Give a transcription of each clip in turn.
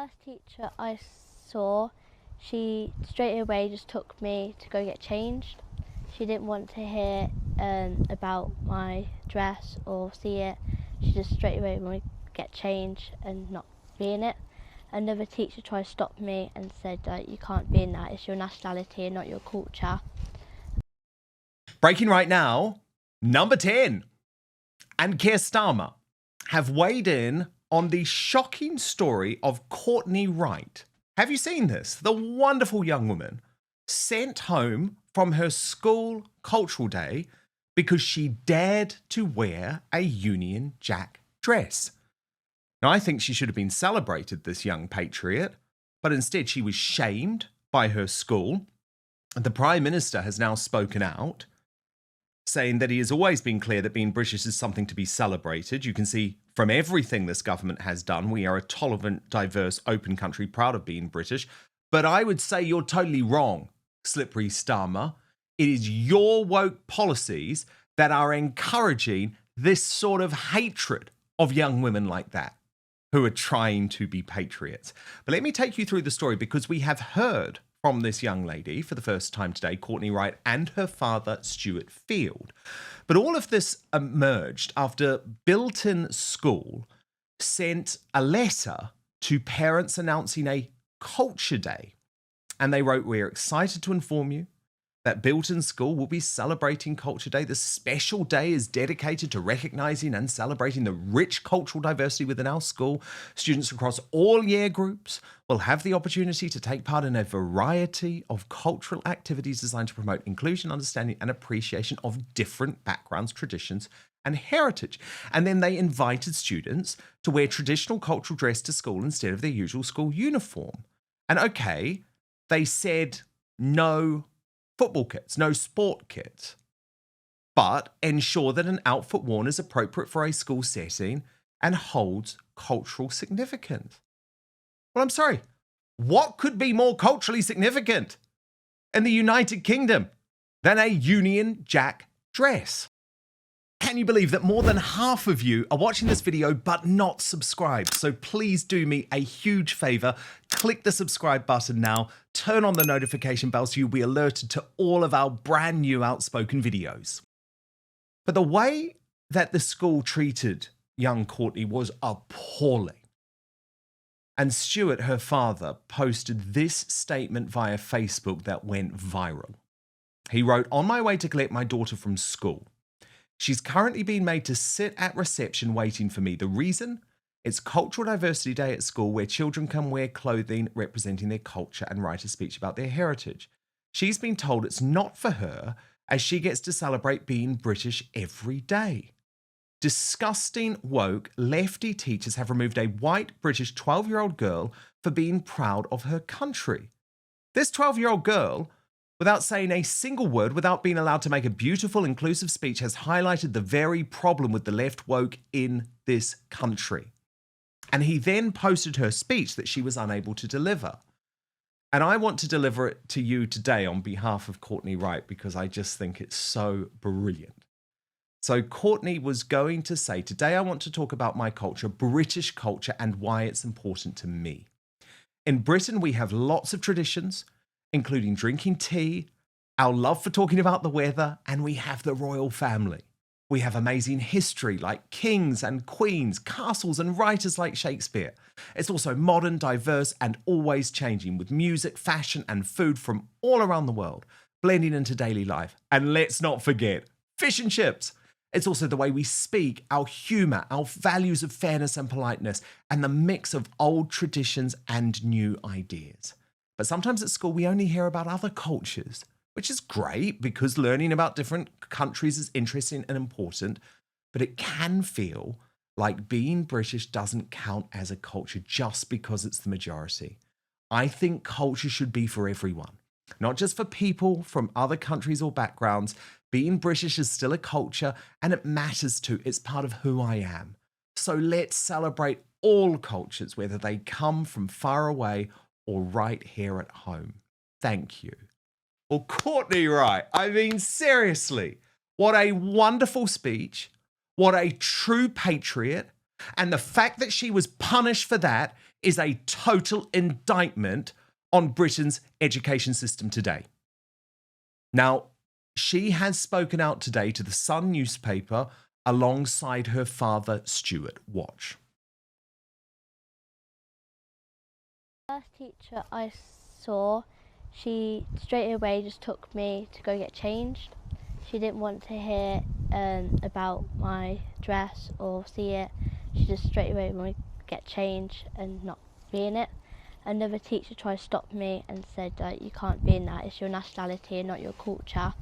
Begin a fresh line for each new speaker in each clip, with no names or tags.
first teacher I saw, she straight away just took me to go get changed. She didn't want to hear about my dress or see it. She just straight away wanted to get changed and not be in it. Another teacher tried to stop me and said that you can't be in that, it's your nationality and not your culture.
Breaking right now, number 10. And Keir Starmer have weighed in on the shocking story of Courtney Wright. Have you seen this? The wonderful young woman sent home from her school cultural day because she dared to wear a Union Jack dress. Now, I think she should have been celebrated, this young patriot, but instead she was shamed by her school. The Prime Minister has now spoken out, saying that he has always been clear that being British is something to be celebrated. You can see from everything this government has done, we are a tolerant, diverse, open country, proud of being British. But I would say you're totally wrong, Slippery Starmer. It is your woke policies that are encouraging this sort of hatred of young women like that, who are trying to be patriots. But let me take you through the story, because we have heard from this young lady for the first time today, Courtney Wright, and her father, Stuart Field. But all of this emerged after Bilton School sent a letter to parents announcing a culture day. And they wrote, "We're excited to inform you that Bilton School will be celebrating Culture Day. The special day is dedicated to recognising and celebrating the rich cultural diversity within our school. Students across all year groups will have the opportunity to take part in a variety of cultural activities designed to promote inclusion, understanding and appreciation of different backgrounds, traditions and heritage." And then they invited students to wear traditional cultural dress to school instead of their usual school uniform. And okay, they said no football kits, no sport kits, but ensure that an outfit worn is appropriate for a school setting and holds cultural significance. Well, I'm sorry, what could be more culturally significant in the United Kingdom than a Union Jack dress? Can you believe that more than half of you are watching this video but not subscribed? So please do me a huge favor, click the subscribe button now, turn on the notification bell so you'll be alerted to all of our brand new Outspoken videos. But the way that the school treated young Courtney was appalling. And Stuart, her father, posted this statement via Facebook that went viral. He wrote, "On my way to collect my daughter from school. She's currently being made to sit at reception waiting for me. The reason? It's Cultural Diversity Day at school, where children can wear clothing representing their culture and write a speech about their heritage. She's been told it's not for her, as she gets to celebrate being British every day. Disgusting, woke, lefty teachers have removed a white British 12-year-old girl for being proud of her country. This 12-year-old girl, without saying a single word, without being allowed to make a beautiful, inclusive speech, has highlighted the very problem with the left woke in this country." And he then posted her speech that she was unable to deliver. And I want to deliver it to you today on behalf of Courtney Wright, because I just think it's so brilliant. So Courtney was going to say, "Today I want to talk about my culture, British culture, and why it's important to me. In Britain, we have lots of traditions, including drinking tea, our love for talking about the weather, and we have the royal family. We have amazing history like kings and queens, castles and writers like Shakespeare. It's also modern, diverse, and always changing, with music, fashion, and food from all around the world, blending into daily life. And let's not forget, fish and chips. It's also the way we speak, our humour, our values of fairness and politeness, and the mix of old traditions and new ideas. But sometimes at school, we only hear about other cultures, which is great because learning about different countries is interesting and important, but it can feel like being British doesn't count as a culture just because it's the majority. I think culture should be for everyone, not just for people from other countries or backgrounds. Being British is still a culture and it matters too. It's part of who I am. So let's celebrate all cultures, whether they come from far away or right here at home. Thank you." Well, Courtney Wright, I mean, seriously, what a wonderful speech. What a true patriot. And the fact that she was punished for that is a total indictment on Britain's education system today. Now, she has spoken out today to the Sun newspaper alongside her father, Stuart. Watch.
First teacher I saw, she straight away just took me to go get changed. She didn't want to hear about my dress or see it. She just straight away wanted to get changed and not be in it. Another teacher tried to stop me and said you can't be in that, it's your nationality and not your culture.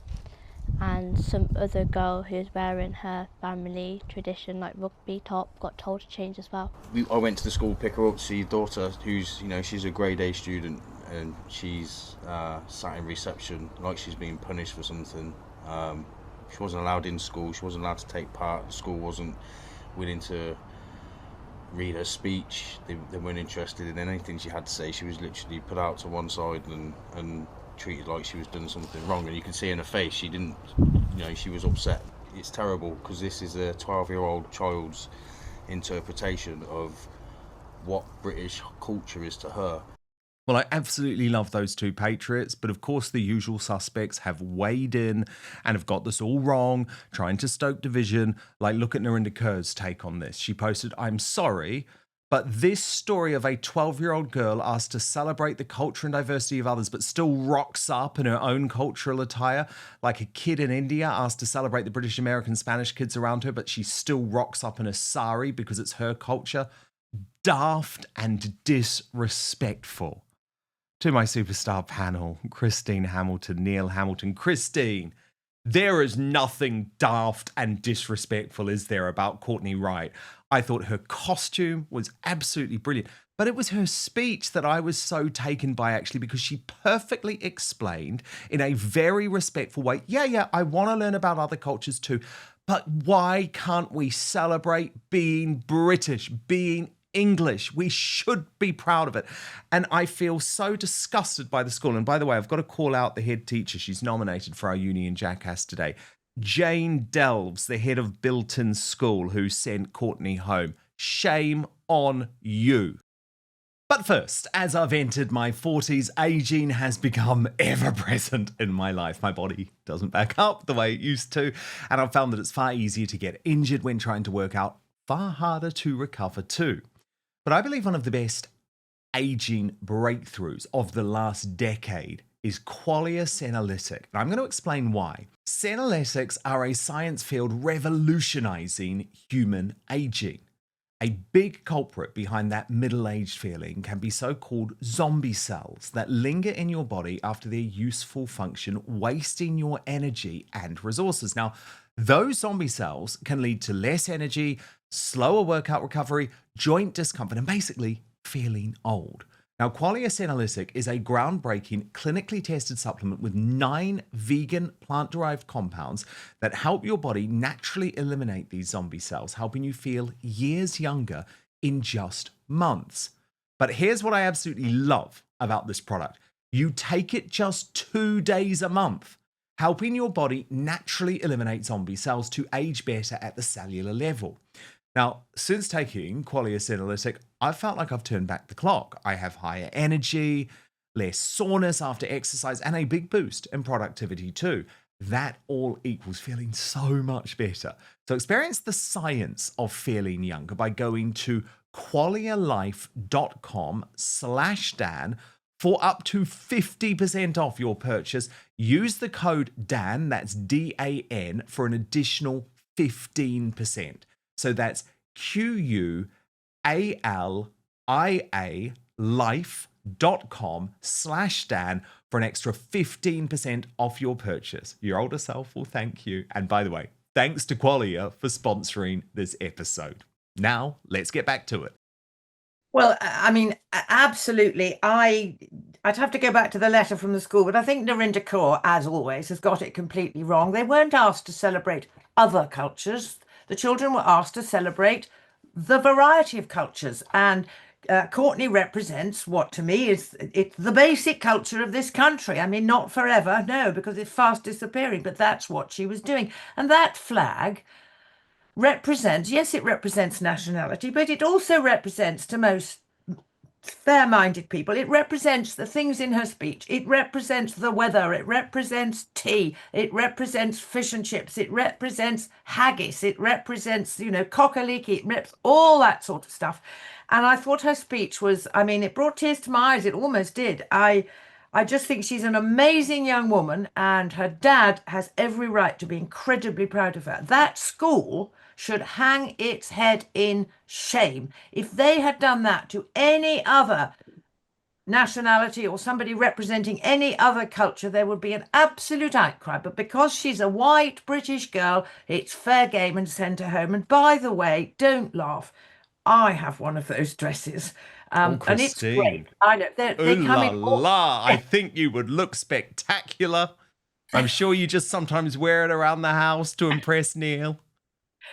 And some other girl who's wearing her family tradition, like rugby top, got told to change as well.
I went to the school, pick her up to see your daughter, who's, she's a grade A student, and she's sat in reception like she's being punished for something. She wasn't allowed in school, she wasn't allowed to take part, the school wasn't willing to read her speech, they weren't interested in anything she had to say. She was literally put out to one side and treated like she was doing something wrong, and you can see in her face she didn't, she was upset. It's terrible because this is a 12-year-old child's interpretation of what British culture is to her.
Well, I absolutely love those two patriots, but of course the usual suspects have weighed in and have got this all wrong, trying to stoke division. Like, look at Narinder Kaur's take on this. She posted, "I'm sorry, but this story of a 12-year-old girl asked to celebrate the culture and diversity of others, but still rocks up in her own cultural attire, like a kid in India asked to celebrate the British, American, Spanish kids around her, but she still rocks up in a sari because it's her culture. Daft and disrespectful." To my superstar panel, Christine Hamilton, Neil Hamilton. Christine, there is nothing daft and disrespectful, is there, about Courtney Wright? I thought her costume was absolutely brilliant, but it was her speech that I was so taken by, actually, because she perfectly explained in a very respectful way, yeah, I want to learn about other cultures too, but why can't we celebrate being British, being English? We should be proud of it. And I feel so disgusted by the school. And by the way, I've got to call out the head teacher. She's nominated for our Union Jack today. Jane Delves, the head of Bilton School, who sent Courtney home. Shame on you. But first, as I've entered my 40s, aging has become ever present in my life. My body doesn't back up the way it used to. And I've found that it's far easier to get injured when trying to work out, far harder to recover too. But I believe one of the best aging breakthroughs of the last decade is qualia senolytic. And I'm going to explain why. Senolytics are a science field revolutionizing human aging. A big culprit behind that middle-aged feeling can be so-called zombie cells that linger in your body after their useful function, wasting your energy and resources. Now, those zombie cells can lead to less energy, slower workout recovery, joint discomfort, and basically feeling old. Now, qualia senolytic is a groundbreaking, clinically tested supplement with 9 vegan plant-derived compounds that help your body naturally eliminate these zombie cells, helping you feel years younger in just months. But here's what I absolutely love about this product. You take it just 2 days a month, helping your body naturally eliminate zombie cells to age better at the cellular level. Now, since taking qualia senolytic, I've felt like I've turned back the clock. I have higher energy, less soreness after exercise, and a big boost in productivity too. That all equals feeling so much better. So experience the science of feeling younger by going to qualialife.com/Dan for up to 50% off your purchase. Use the code DAN, that's DAN, for an additional 15%. So that's QUALIA life.com/Dan for an extra 15% off your purchase. Your older self will thank you. And by the way, thanks to Qualia for sponsoring this episode. Now, let's get back to it.
Well, I mean, absolutely. I'd have to go back to the letter from the school, but I think Narinder Kaur, as always, has got it completely wrong. They weren't asked to celebrate other cultures. The children were asked to celebrate the variety of cultures. And Courtney represents what to me is it's the basic culture of this country. I mean, not forever, no, because it's fast disappearing, but that's what she was doing. And that flag represents, yes, it represents nationality, but it also represents to most fair-minded people. It represents the things in her speech. It represents the weather. It represents tea. It represents fish and chips. It represents haggis. It represents, cock-a-leekie. It represents all that sort of stuff. And I thought her speech was, I mean, it brought tears to my eyes. It almost did. I just think she's an amazing young woman, and her dad has every right to be incredibly proud of her. That school should hang its head in shame. If they had done that to any other nationality or somebody representing any other culture, there would be an absolute outcry. But because she's a white British girl, it's fair game and send her home. And by the way, don't laugh, I have one of those dresses. And it's great. I know. They come in all...
I think you would look spectacular. I'm sure you just sometimes wear it around the house to impress Neil.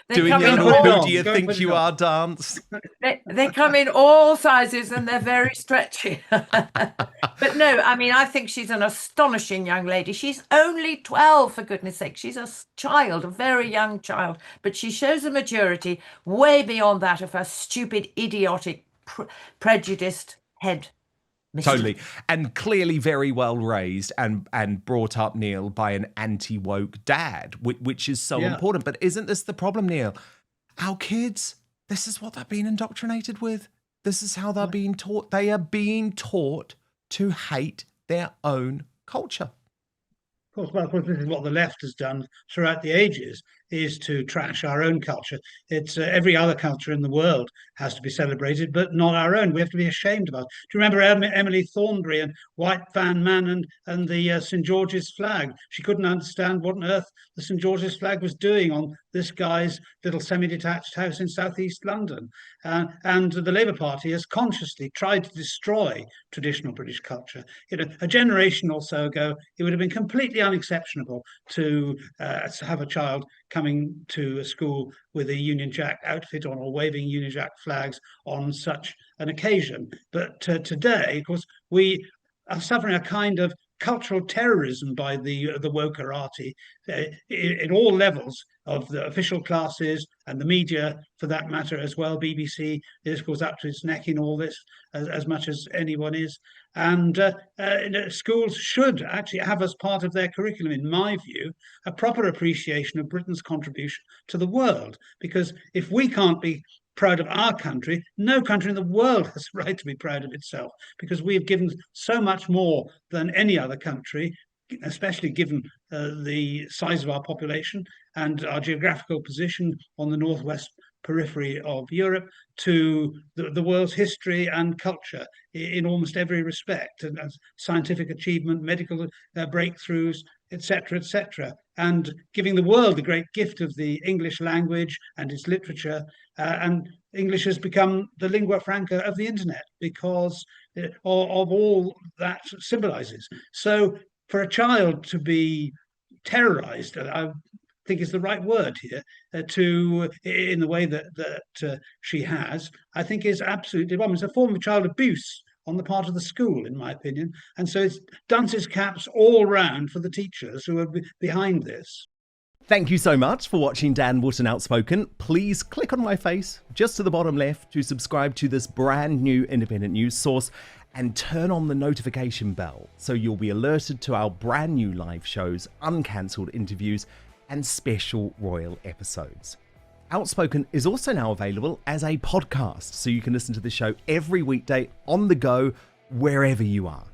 Doing your little "Who do you think you are" dance.
They come in all sizes and they're very stretchy. But no, I mean, I think she's an astonishing young lady. She's only 12, for goodness sake. She's a child, a very young child. But she shows a maturity way beyond that of her stupid, idiotic, prejudiced head.
Totally. And clearly very well raised and brought up, Neil, by an anti-woke dad, which is so important. But isn't this the problem, Neil? Our kids, this is what they're being indoctrinated with. This is how they're being taught. They are being taught to hate their own culture.
Of course, this is what the left has done throughout the ages, is to trash our own culture. It's every other culture in the world has to be celebrated, but not our own. We have to be ashamed about it. Do you remember Emily Thornberry and White Van Man and the St. George's flag? She couldn't understand what on earth the St. George's flag was doing on this guy's little semi-detached house in southeast London. And the Labour Party has consciously tried to destroy traditional British culture. A generation or so ago, it would have been completely unexceptionable to have a child coming to a school with a Union Jack outfit on or waving Union Jack flags on such an occasion. But today, of course, we are suffering a kind of cultural terrorism by the wokerati in all levels of the official classes and the media, for that matter, as well. BBC is, of course, up to its neck in all this, as much as anyone is. And schools should actually have as part of their curriculum, in my view, a proper appreciation of Britain's contribution to the world. Because if we can't be proud of our country, no country in the world has a right to be proud of itself, because we have given so much more than any other country, especially given the size of our population and our geographical position on the northwest periphery of Europe, to the world's history and culture in almost every respect, and scientific achievement, medical breakthroughs, etc., and giving the world the great gift of the English language and its literature. And English has become the lingua franca of the internet because of all that symbolizes. So for a child to be terrorized, I think is the right word here, in the way that she has, I think is absolutely wrong. It's a form of child abuse on the part of the school, in my opinion. And so it's dunce's caps all round for the teachers who are behind this.
Thank you so much for watching Dan Wootton Outspoken. Please click on my face just to the bottom left to subscribe to this brand new independent news source and turn on the notification bell so you'll be alerted to our brand new live shows, uncancelled interviews, and special royal episodes. Outspoken is also now available as a podcast, so you can listen to the show every weekday on the go, wherever you are.